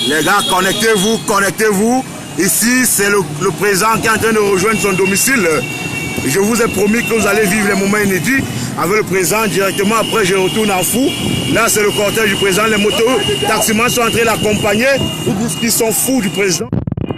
Les gars, connectez-vous, connectez-vous. Ici, c'est le président qui est en train de rejoindre son domicile. Je vous ai promis que vous allez vivre les moments inédits avec le président directement. Après, je retourne en fou. Là, c'est le cortège du président. Les motos, taximans sont en train de l'accompagner. Ils disent qu'ils sont fous du président.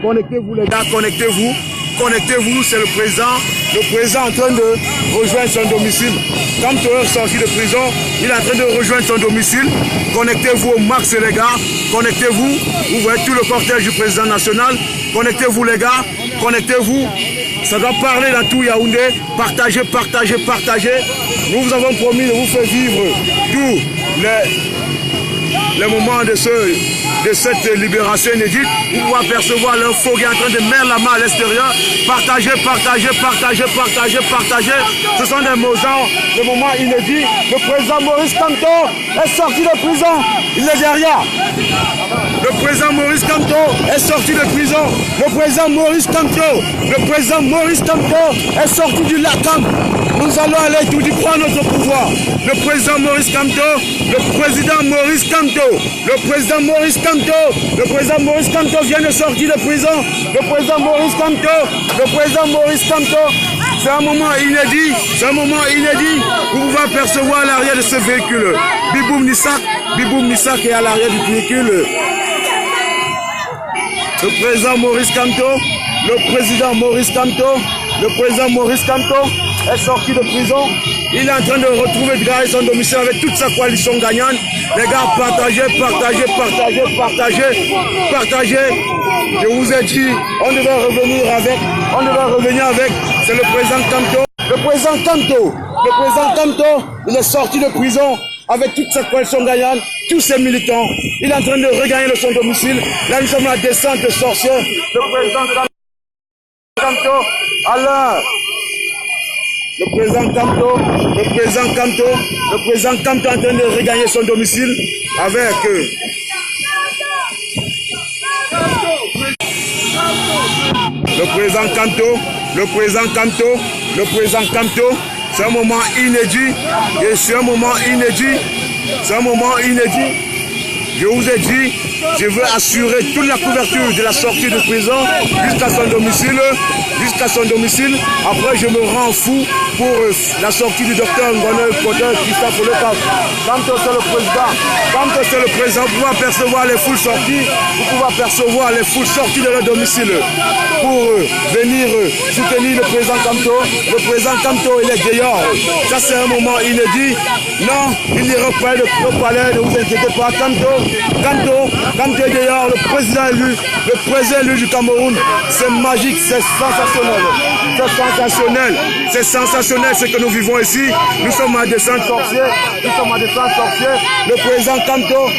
Connectez-vous, les gars, connectez-vous. Connectez-vous, c'est le président. Le président est en train de rejoindre son domicile. Comme Tour est sorti de prison, il est en train de rejoindre son domicile. Connectez-vous au max, les gars. Connectez-vous. Vous voyez tout le cortège du président national. Connectez-vous, les gars. Connectez-vous. Ça doit parler dans tout Yaoundé. Partagez, partagez, partagez. Nous vous avons promis de vous faire vivre tous les moments de cette libération inédite. Vous pouvez apercevoir l'info qui est en train de mettre la main à l'extérieur. Partagez, partagez, partagez, partagez, partagez. Ce sont des moments inédits. Le président Maurice Kamto est sorti de prison. Il est derrière. Le président Maurice Kamto est sorti de prison. Le président Maurice Kamto, est sorti du LACAM. Nous allons aller tout du prendre notre pouvoir. Le président Maurice Kamto, le président Maurice Kamto, le président Maurice Kamto, le président Maurice Kamto vient de sortir de prison. Le président Maurice Kamto, le président Maurice Kamto. C'est un moment inédit, c'est un moment inédit. Vous pouvez apercevoir à l'arrière de ce véhicule. Biboum Nissak est à l'arrière du véhicule. Le président Maurice Kamto, le président Maurice Kamto, le président Maurice Kamto est sorti de prison. Il est en train de retrouver son domicile avec toute sa coalition gagnante. Les gars, partagez, partagez, partagez, partagez, partagez. Je vous ai dit, on devait revenir avec, c'est le président Kamto. Le président Kamto, il est sorti de prison avec toute sa coalition gagnante, tous ses militants. Il est en train de regagner son domicile. Là, nous sommes à la descente de sorciers. Le président Kamto, Alain. Le président Kamto est en train de regagner son domicile avec le président Kamto, c'est un moment inédit, et c'est un moment inédit. Je vous ai dit, je veux assurer toute la couverture de la sortie de prison jusqu'à son domicile. Après, je me rends fou pour la sortie du docteur Ngoné Kotel, Christophe Lekaf. Kamto, c'est le président. Vous pouvez apercevoir les foules sorties. De leur domicile pour venir soutenir le président Kamto. Le président Kamto, il est dehors. Ça, c'est un moment inédit. Non, il n'ira pas le palais, ne vous inquiétez pas. Kamto est dehors, le président élu du Cameroun. C'est magique, c'est sensationnel ce que nous vivons ici. Nous sommes à descente sorciers. Le président Kamto.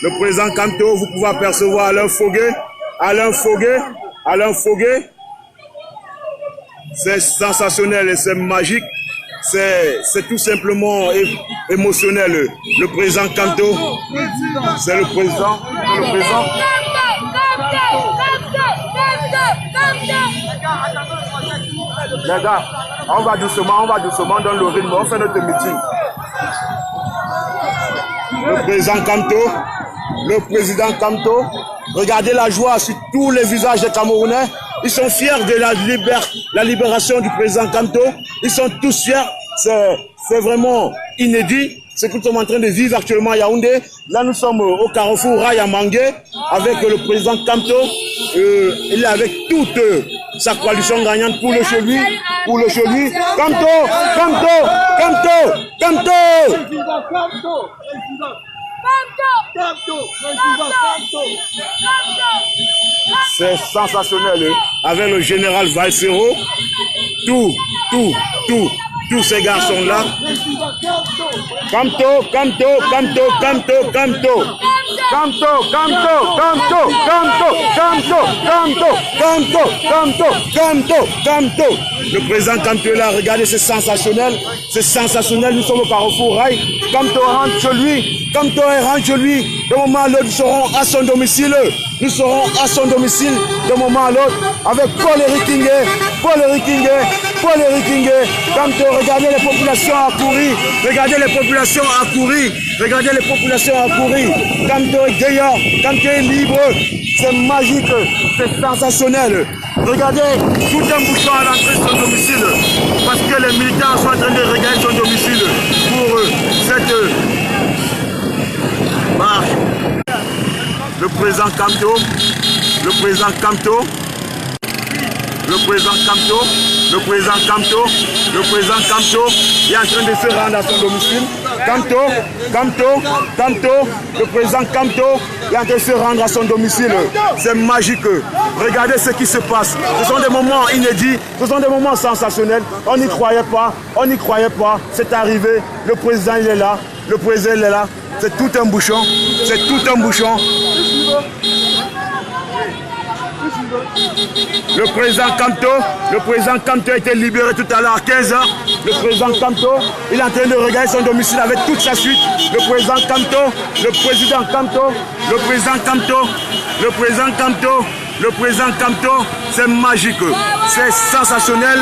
Le président Kamto, vous pouvez apercevoir Alain Foguet. C'est sensationnel et c'est magique. C'est tout simplement émotionnel. Le président Kamto, c'est le président. Les gars, on va doucement dans le rythme, on fait notre meeting. Le président Kamto, regardez la joie sur tous les visages des Camerounais. Ils sont fiers de la libération du président Kamto. Ils sont tous fiers. C'est vraiment inédit ce que nous sommes en train de vivre actuellement à Yaoundé. Là, nous sommes au carrefour Raya Mangué avec le président Kamto. Il est avec toute sa coalition gagnante pour le chez lui. Kamto. C'est sensationnel. Avec le général Valsero, tous ces garçons-là. Kamto. Le président Kamto est là, regardez, c'est sensationnel. Nous sommes au carrefour Rail. Kamto rentre chez lui. De moment à l'autre, nous serons à son domicile. De moment à l'autre avec Paul Eric Kingé. Paul-Éric Ngué, Kamto, regardez les populations accourues, regardez les populations accourues, regardez les populations accourues. Kamto est dehors, Kamto est libre, c'est magique, c'est sensationnel. Regardez, tout un bouchon à l'entrée de son domicile, parce que les militants sont en train de regagner son domicile pour cette marche. Le président Kamto, le président Kamto, le président Kamto, le président Kamto, le président Kamto est en train de se rendre à son domicile. Kamto, le président Kamto est en train de se rendre à son domicile. C'est magique. Regardez ce qui se passe. Ce sont des moments inédits, ce sont des moments sensationnels. On n'y croyait pas, c'est arrivé. Le président il est là, le président il est là. C'est tout un bouchon, c'est tout un bouchon. Le président Kamto a été libéré tout à l'heure à 15h. Le président Kamto, il est en train de regagner son domicile avec toute sa suite. Le président Kamto, le président Kamto, le président Kamto, le président Kamto, le président Kamto, c'est magique, c'est sensationnel.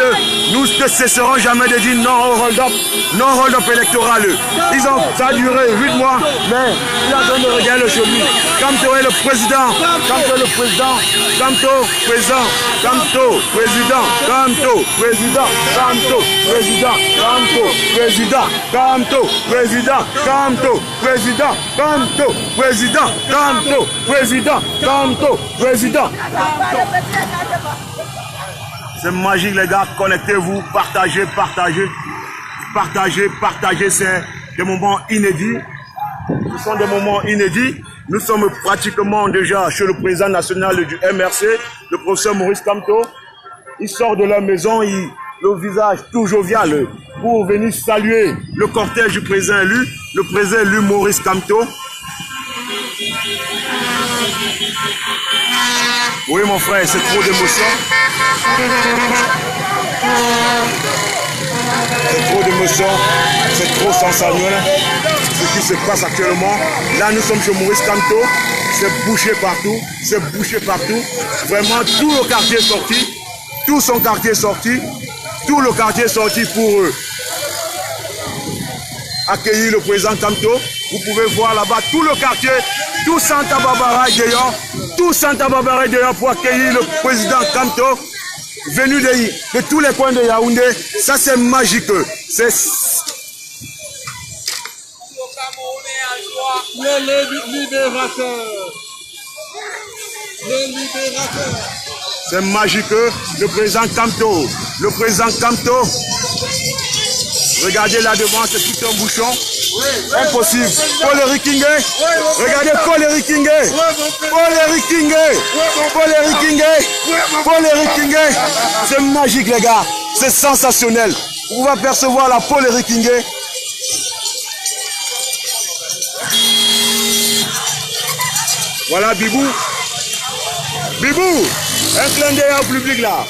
Nous ne cesserons jamais de dire non au hold-up électoral. Ça a duré 8 mois, mais il est en train de regarder chez lui. Kamto est le président, Kamto est le président, Kamto, président, Kamto, président, Kamto, président, Kamto, président, Kamto, président, Kamto, président, Kamto, président, Kamto, président, Kamto, président, Kamto, président. C'est magique les gars, connectez-vous, partagez, c'est des moments inédits. Ce sont des moments inédits. Nous sommes pratiquement déjà chez le président national du MRC, le professeur Maurice Kamto. Il sort de la maison, le visage tout jovial pour venir saluer le cortège du président élu, le président élu Maurice Kamto. Oui mon frère, c'est trop d'émotion. C'est trop d'émotion, c'est trop sensationnel ce qui se passe actuellement. Là nous sommes chez Maurice Kamto, c'est bouché partout, Vraiment tout le quartier est sorti, tout son quartier est sorti, tout le quartier est sorti pour accueillir le président Kamto. Vous pouvez voir là-bas tout le quartier, tout Santa Barbara est dehors, pour accueillir le président Kamto, venu de tous les coins de Yaoundé. Ça c'est magique. C'est les libérateurs. C'est magique. Le président Kamto. Regardez là devant, c'est tout un bouchon. Impossible. Paul-Éric Ngué. Regardez Paul-Éric Ngué. C'est magique les gars. C'est sensationnel. Vous pouvez apercevoir la Paul-Éric Ngué. Voilà Bibou. Un clin d'œil au public là.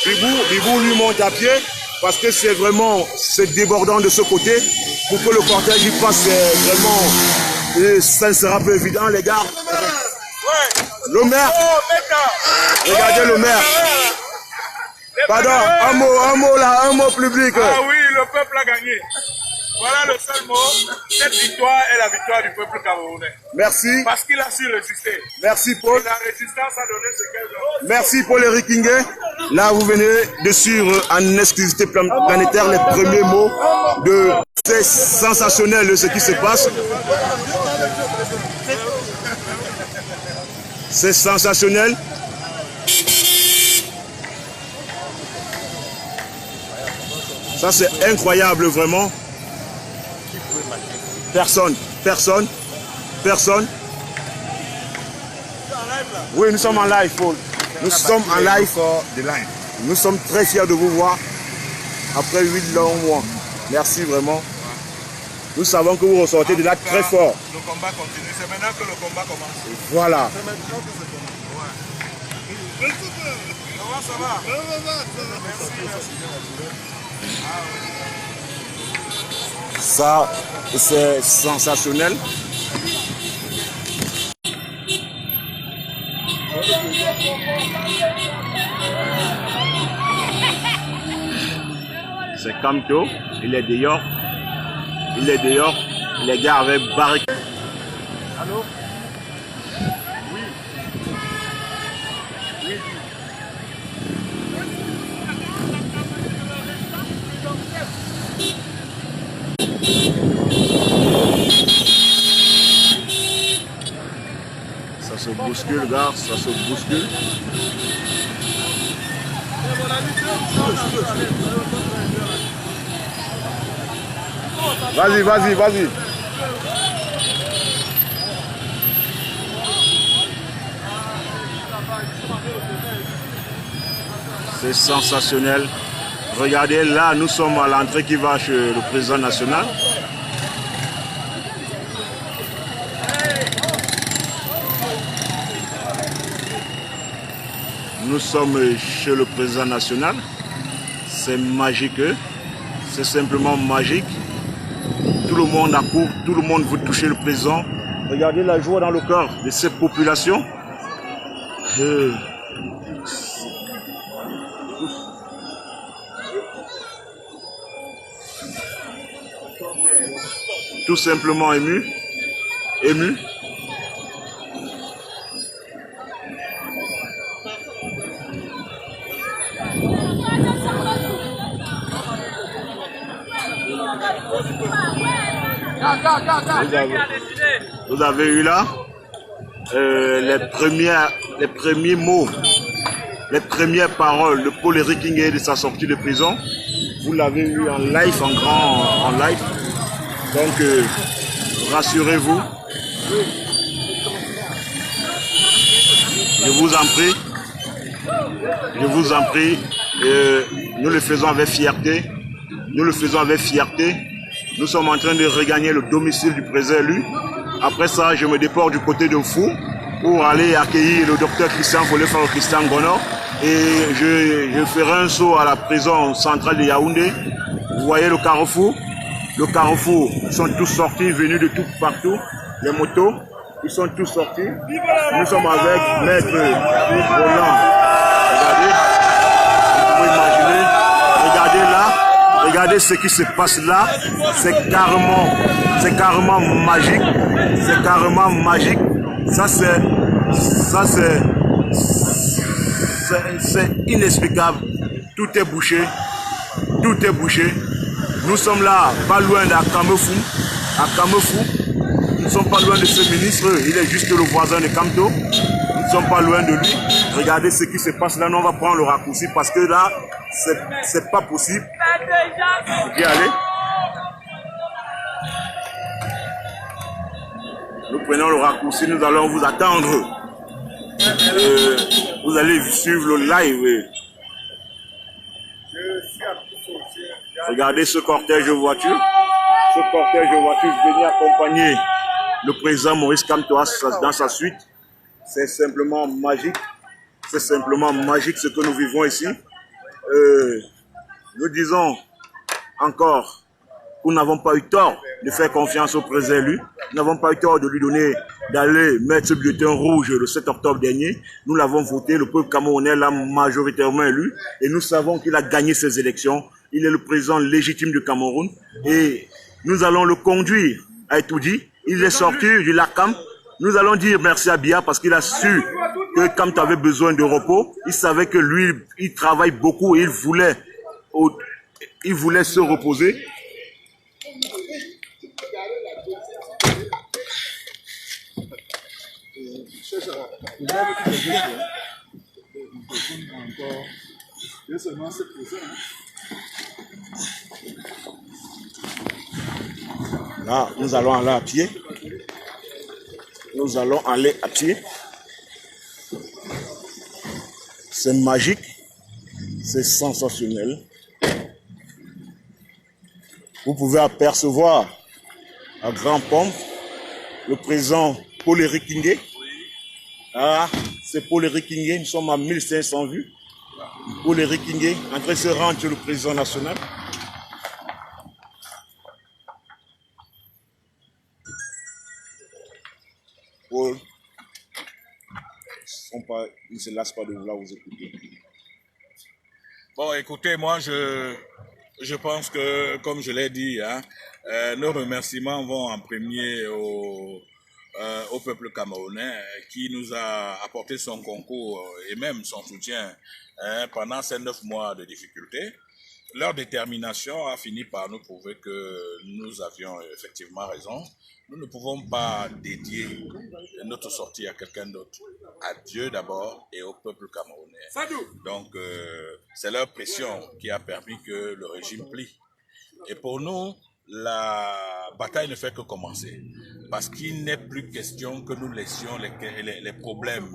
Bibou lui monte à pied. Parce que c'est vraiment débordant de ce côté. Pour que le cortège y passe vraiment, ça ne sera pas évident les gars. Le maire, regardez le maire. Pardon, un mot public. Ah oui, le peuple a gagné. Voilà le seul mot. Cette victoire est la victoire du peuple camerounais. Merci. Parce qu'il a su résister. Merci Paul. Et la résistance a donné ce qu'elle donne. Merci Paul-Éric Ngué. Là, vous venez de suivre en exclusivité planétaire les premiers mots de... C'est sensationnel ce qui se passe. C'est sensationnel. Ça, c'est incroyable, vraiment. Personne. Oui, nous sommes en live, Paul. Nous sommes en live. Nous sommes très fiers de vous voir après 8 longs mois. Merci vraiment. Nous savons que vous ressortez de là très fort. Le combat continue. C'est maintenant que le combat commence. Voilà. C'est maintenant que c'est commence. Comment ça va? Merci. Ça, c'est sensationnel. Kamto, il est dehors. Il est dehors. Les gars avaient barricadé. Allô? Oui. Oui. Ça se bouscule, gars, ça se bouscule. Vas-y, vas-y, vas-y. C'est sensationnel. Regardez, là, nous sommes à l'entrée qui va chez le président national. Nous sommes chez le président national. C'est magique. C'est simplement magique. Tout le monde accourt, tout le monde veut toucher le président. Regardez la joie dans le cœur de cette population. Tout simplement ému. Ému. Vous avez eu là les premiers mots, les premières paroles de Paul Éric Ngué de sa sortie de prison. Vous l'avez eu en live, en live. Donc, rassurez-vous. Je vous en prie. Je vous en prie. Nous le faisons avec fierté. Nous le faisons avec fierté. Nous sommes en train de regagner le domicile du président élu. Après ça, je me déporte du côté de Fou pour aller accueillir le docteur Christian Folefaro Christian Gono. Et je ferai un saut à la prison centrale de Yaoundé. Vous voyez le carrefour. Le carrefour, ils sont tous sortis, venus de tout partout. Les motos, ils sont tous sortis. Nous sommes avec Maître Roland. Regardez, vous pouvez imaginer. Regardez là. Regardez ce qui se passe là, c'est carrément magique, c'est carrément magique. C'est inexplicable. Tout est bouché, tout est bouché. Nous sommes là, pas loin d'Akamefou, Nous ne sommes pas loin de ce ministre, il est juste le voisin de Kamto. Nous ne sommes pas loin de lui. Regardez ce qui se passe là, nous on va prendre le raccourci parce que là, c'est pas possible. J'y aller. Nous prenons le raccourci, nous allons vous attendre. Vous allez suivre le live. Regardez ce cortège de voitures. Ce cortège de voitures venu accompagner le président Maurice Kamto dans sa suite. C'est simplement magique. C'est simplement magique ce que nous vivons ici. Nous disons encore que nous n'avons pas eu tort de faire confiance au président élu. Nous n'avons pas eu tort de lui donner, d'aller mettre ce bulletin rouge le 7 octobre dernier. Nous l'avons voté, le peuple camerounais l'a majoritairement élu. Et nous savons qu'il a gagné ces élections. Il est le président légitime du Cameroun. Et nous allons le conduire à Etoudi. Il est sorti du LACAM. Nous allons dire merci à Biya parce qu'il a su que Kamto avait besoin de repos. Il savait que lui, il travaille beaucoup et il voulait se reposer. Là, nous allons aller à pied. Nous allons aller à pied. C'est magique. C'est sensationnel. Vous pouvez apercevoir à grand pompe le président Paul Éric Ngué. Ah, c'est Paul Éric Ngué. Nous sommes à 1500 vues. Paul Éric Ngué en train de se rendre sur le président national. Paul, ils ne se lassent pas de vouloir vous écouter. Bon, écoutez, moi, je Je pense que, comme je l'ai dit, nos remerciements vont en premier au peuple camerounais qui nous a apporté son concours et même son soutien pendant ces 9 mois de difficultés. Leur détermination a fini par nous prouver que nous avions effectivement raison. Nous ne pouvons pas dédier notre sortie à quelqu'un d'autre, à Dieu d'abord et au peuple camerounais. Donc, c'est leur pression qui a permis que le régime plie. Et pour nous, la bataille ne fait que commencer. Parce qu'il n'est plus question que nous laissions les problèmes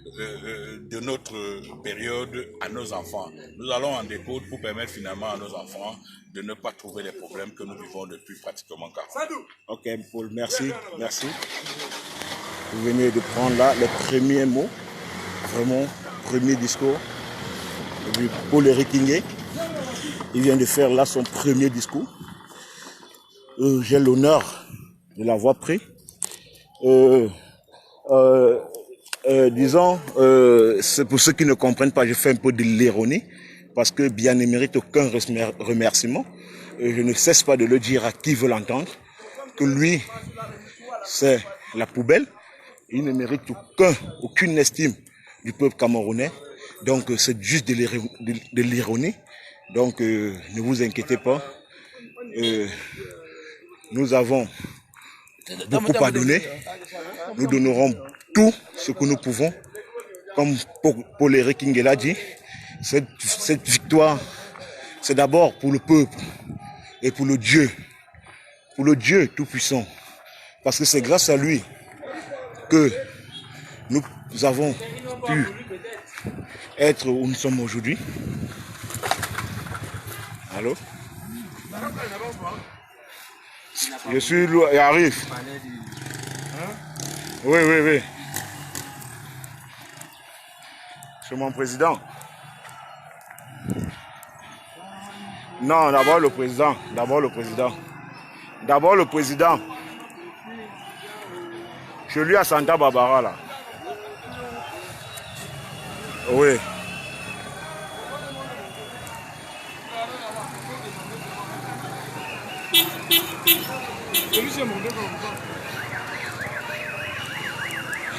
de notre période à nos enfants. Nous allons en découdre pour permettre finalement à nos enfants de ne pas trouver les problèmes que nous vivons depuis pratiquement 40 ans. Ok, Paul, merci. Merci. Vous venez de prendre là les premiers mots, vraiment, premier discours de Paul-Éric Ngué. Il vient de faire là son premier discours. J'ai l'honneur de l'avoir pris. Disons, c'est pour ceux qui ne comprennent pas, je fais un peu de l'ironie, parce que bien ne mérite aucun remerciement. Je ne cesse pas de le dire à qui veut l'entendre, que lui, c'est la poubelle. Il ne mérite aucune estime du peuple camerounais. Donc, c'est juste de l'ironie. Donc, ne vous inquiétez pas. Nous avons beaucoup à donner. Nous donnerons tout ce que nous pouvons. Comme Paul-Éric Ngué l'a dit, cette victoire, c'est d'abord pour le peuple et pour le Dieu tout-puissant. Parce que c'est grâce à lui que nous avons pu être où nous sommes aujourd'hui. Allô? Je suis Arif. Oui. C'est mon président. Non, d'abord le président. Je lui à Santa Barbara là. Oui.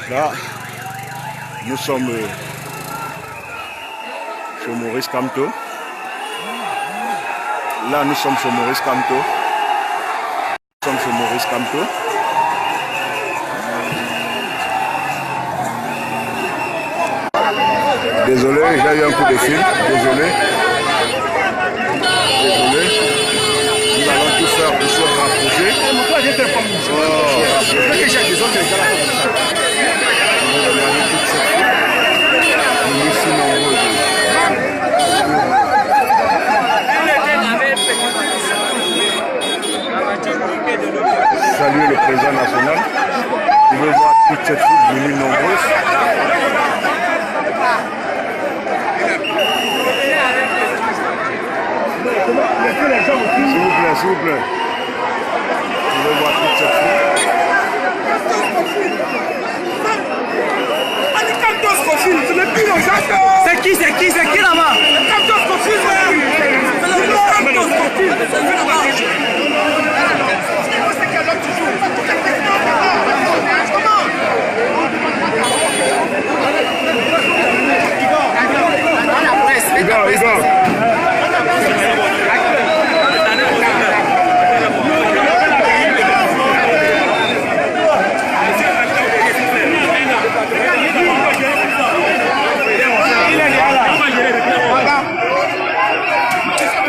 Là, nous sommes chez Maurice Kamto. Désolé, j'ai eu un coup de fil. Désolé. Nous allons tout faire pour se rapprocher. Saluer le président national. Je veux voir toute cette foule venue nombreuse. S'il vous plaît. Je veux voir toute cette foule. C'est qui là-bas?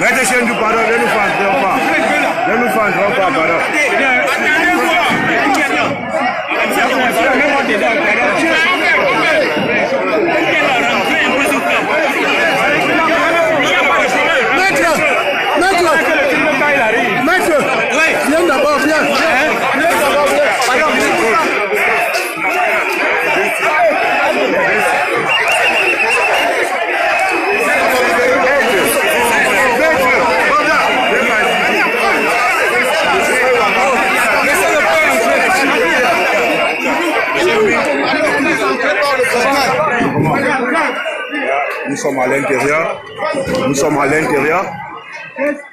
Mettez chez nous, pardon, ne nous fendrons pas, pardon. Maître, viens d'abord, viens. Nous sommes à l'intérieur.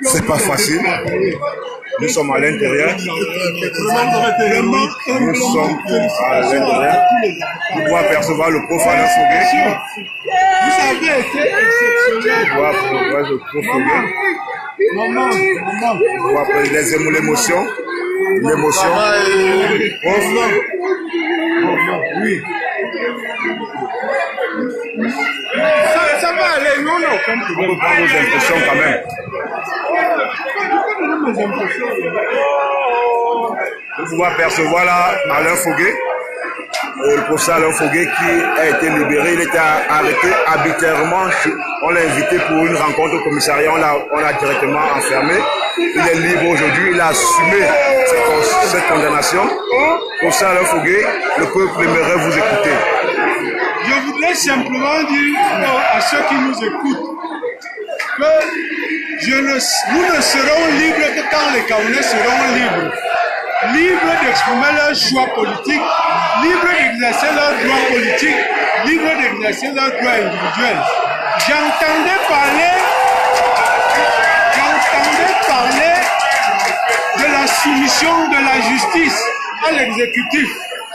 C'est pas facile. Nous sommes à l'intérieur. Nous sommes à l'intérieur. Vous pouvez apercevoir le prof Alain Fogué. Vous avez été exceptionnel. Vous pouvez apercevoir le prof Fogué. Vous voyez l'émotion. L'émotion. Oui. Ça va aller, non. On peut prendre vos impressions quand même. Vous pouvez apercevoir là Alain Fogué, le professeur Alain Fogué qui a été libéré. Il était arrêté arbitrairement. On l'a invité pour une rencontre au commissariat. On l'a directement enfermé. Il est libre aujourd'hui. Il a assumé cette condamnation. Professeur Alain Fogué, le peuple aimerait vous écouter. Je voudrais simplement dire à ceux qui nous écoutent que nous ne serons libres que quand les Camerounais seront libres. Libres d'exprimer leur choix politique, libres d'exercer leurs droits politiques, libres d'exercer leurs droits individuels. J'entendais parler de la soumission de la justice à l'exécutif.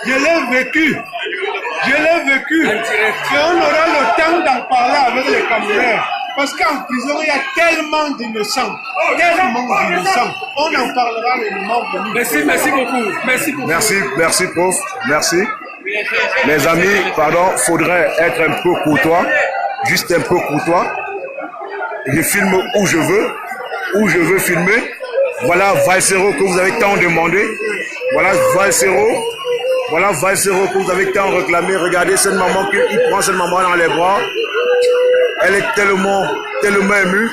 Je l'ai vécu. Et on aura le temps d'en parler avec les Camerounais. Parce qu'en prison, il y a tellement d'innocents. On en parlera le moment venu. Merci beaucoup. Merci, prof. Merci. Mes amis, faudrait être un peu courtois. Juste un peu courtois. Je filme où je veux filmer. Voilà Valsero que vous avez tant demandé. Voilà Valsero que vous avez tant réclamé. Regardez cette maman il prend cette maman dans les bras. Elle est tellement émue.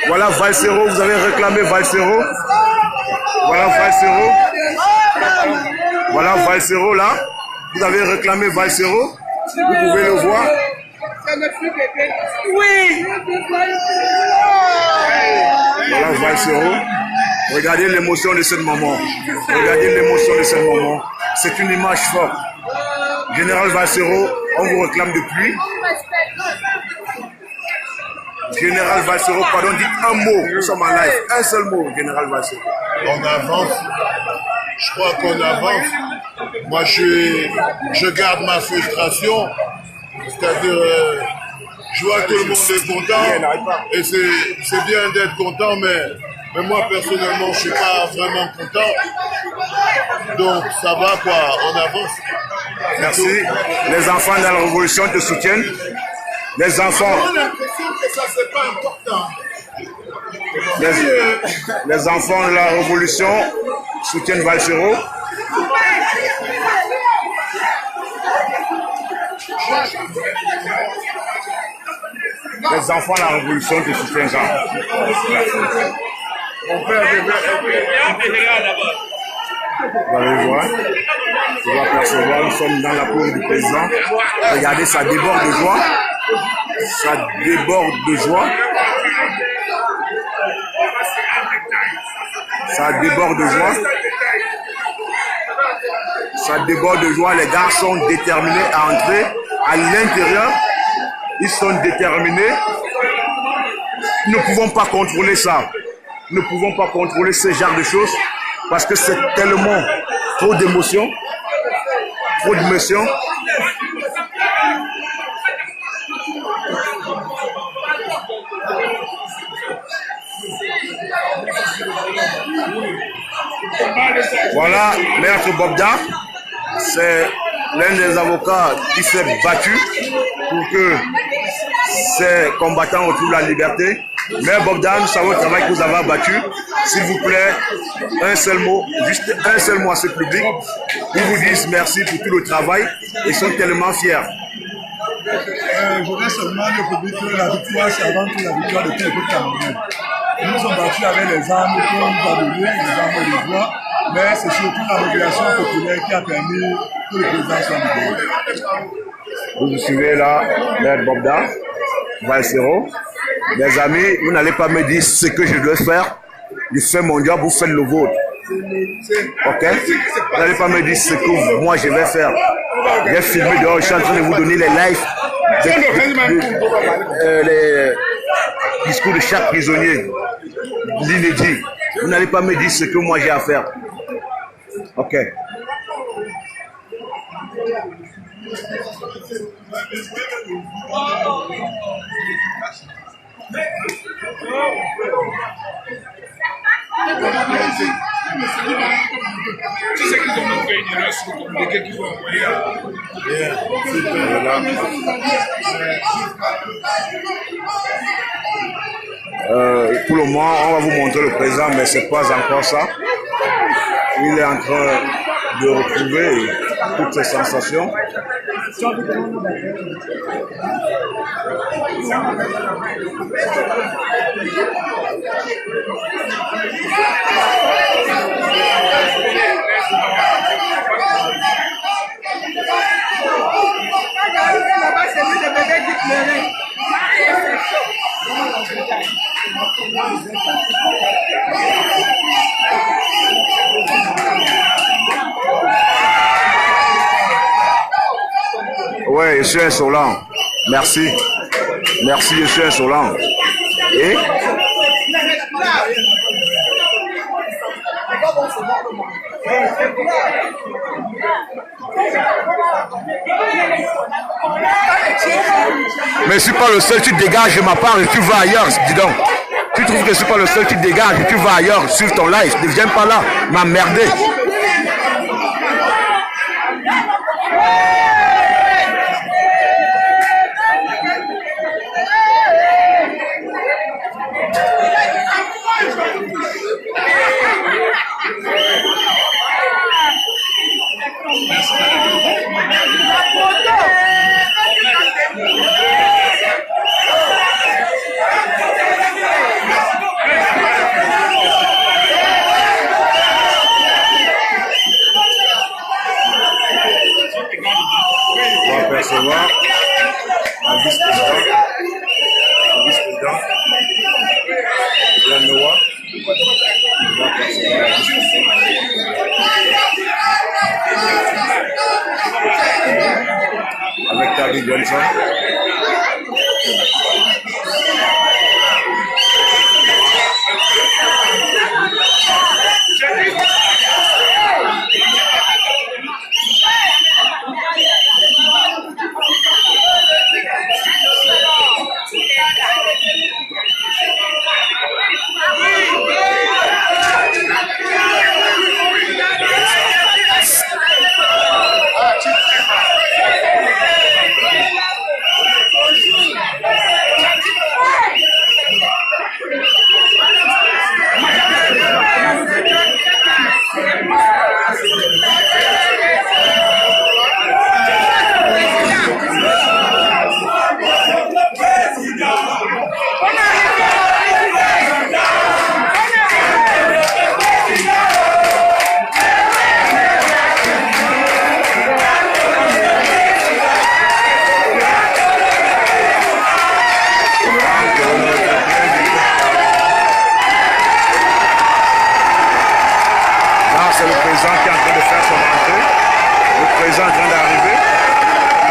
Voilà Valsero, vous avez réclamé Valsero. Voilà Valsero là. Vous avez réclamé Valsero. Vous pouvez le voir. Oui. Voilà Valsero. Regardez l'émotion de cette maman. C'est une image forte. Général Valsero, on vous réclame depuis. Général Valsero, pardon, dites un mot. Nous sommes en live. Un seul mot, Général Valsero. On avance. Je crois qu'on avance. Moi, je garde ma frustration. C'est-à-dire, je vois que tout le monde est content. Et c'est bien d'être content, mais moi, personnellement, je ne suis pas vraiment content. Donc, ça va quoi, on avance. Merci. Les enfants de la Révolution te soutiennent. Les enfants. On a l'impression que ça, c'est pas important. Les enfants de la Révolution soutiennent Valsero. Les enfants de la Révolution te soutiennent, Jean. Mon père vous allez voir, vous allez apercevoir, nous sommes dans la cour du président. Regardez, ça déborde de joie. Les gars sont déterminés à entrer à l'intérieur. Ils sont déterminés. Nous ne pouvons pas contrôler ça. Nous ne pouvons pas contrôler ce genre de choses parce que c'est tellement trop d'émotions. Voilà, Maître Bobda, c'est l'un des avocats qui s'est battu pour que ces combattants retrouvent la liberté. Mais Bobda, nous savons le travail que vous avez abattu. S'il vous plaît, juste un seul mot à ce public. Ils vous disent merci pour tout le travail et sont tellement fiers. Je voudrais seulement dire au public que la victoire, c'est avant tout la victoire de tout le peuple camerounais. Nous nous sommes battus avec les armes qu'on nous a données, les armes de voix, mais c'est surtout la mobilisation populaire qui a permis que le président soit libéré. Vous suivez là, Maître Bobda, Valsero. Mes amis, vous n'allez pas me dire ce que je dois faire. Je fais mon job, vous faites le vôtre. Ok? Vous n'allez pas me dire ce que moi je vais faire. J'ai filmé dehors, je suis en train de vous donner les lives, les discours de chaque prisonnier. l'inédit. Vous n'allez pas me dire ce que moi j'ai à faire. Ok. Tu sais qu'ils ont envoyé une erreur sur le communiqué qu'ils vont envoyer à... Pour le moment, on va vous montrer le président, mais c'est pas encore ça. Il est en train de retrouver toutes ses sensations. Ouais, je suis insolent. Merci. Merci, je suis insolent. Et mais je suis pas le seul, tu dégages de ma part et tu vas ailleurs, dis donc. Tu trouves que je suis pas le seul, tu dégages et tu vas ailleurs sur ton live. Ne viens pas là, m'emmerder. Recevoir un vice-président, Jean Noah, avec Tavi Johnson. C'est le président qui est en train de faire son entrée. Le président est en train d'arriver.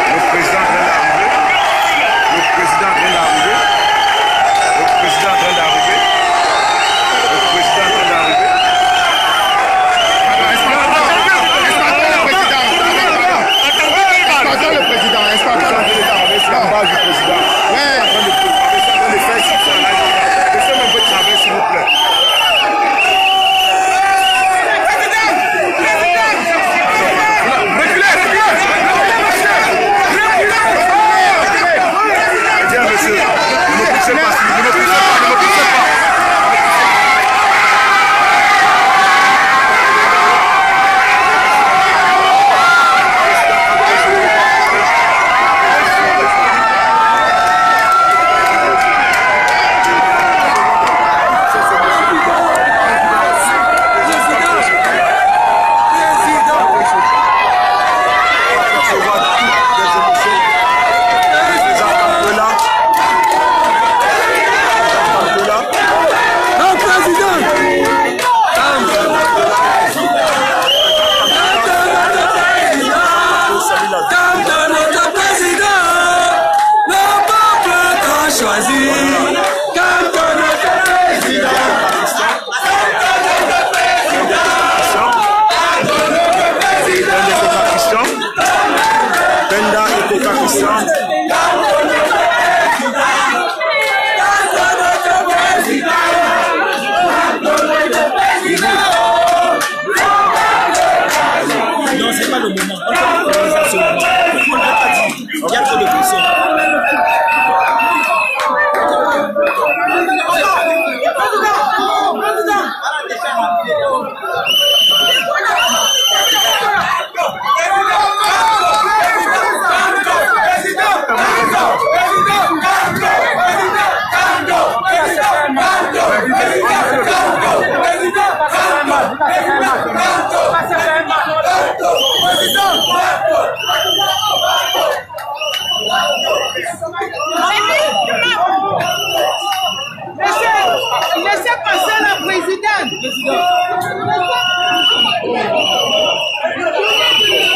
Le président est en train d'arriver. Le président est en train d'arriver. Le président est en train d'arriver. Le président est en train d'arriver. Espantons le président. Espantons le président. C'est la base du président. Ouais. En train de faire ici. Laissez-moi un peu de travail, s'il vous plaît. Reculez, reculez.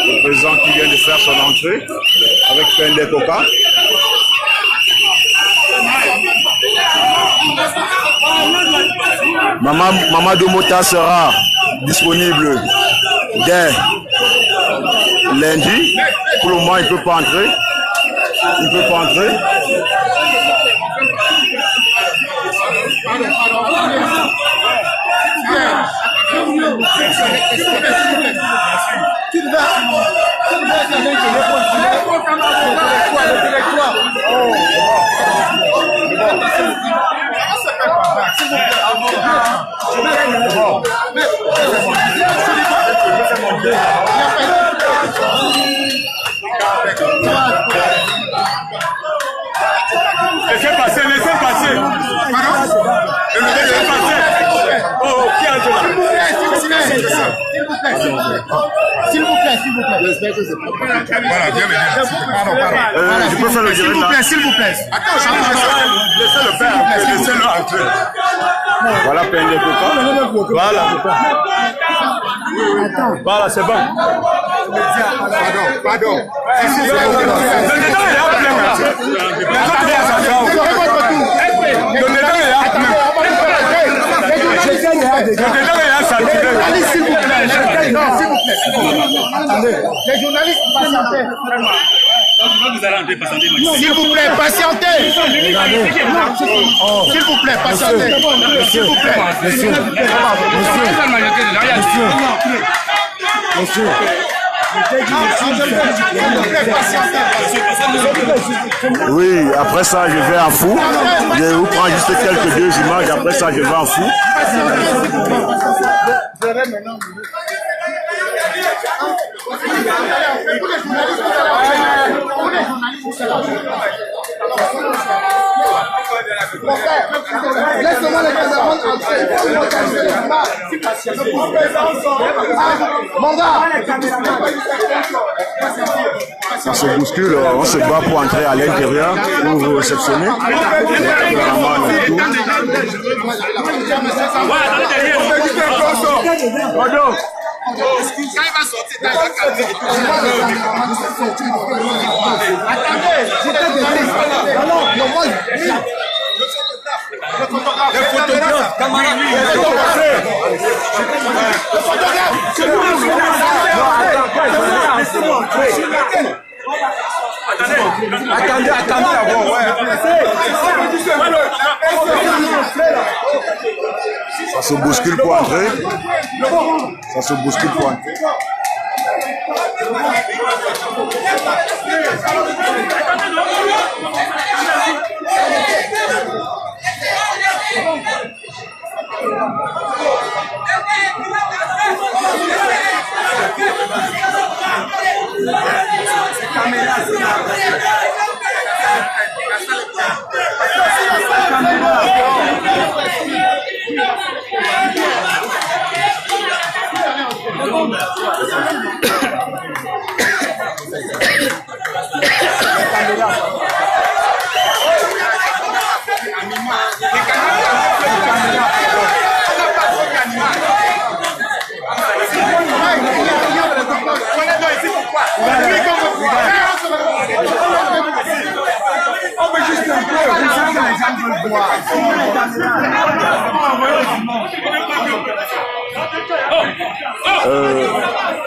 Le président qui vient de faire son entrée avec Pende Coca. Maman Domota sera disponible dès lundi. Pour le moment, il ne peut pas entrer. Il ne peut pas entrer. Laissez passer, laissez passer. Laissez passer. Oh, qui a été là? S'il vous plaît. Voilà, viens. Je peux faire le direct là. S'il vous plaît. Attends, laissez le faire, laissez-le entrer. Voilà Pende Coca. Voilà. Voilà, c'est bon. Pardon. S'il vous plaît. Attendez. Les journalistes, patientez. S'il vous plaît, patientez. S'il vous plaît, patientez. S'il vous plaît. Monsieur. Oui, après ça, je vais en fou. Je vous prends juste quelques deux images. Après ça, je vais en fou. Laisse-moi les caméramans entrer. Mandat. Ça se bouscule, on se bat pour entrer à l'intérieur, pour réceptionner. Attendez d'abord, ouais. Ça se bouscule pour entrer. Ça se bouscule pour entrer.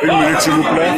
Une minute s'il vous plaît.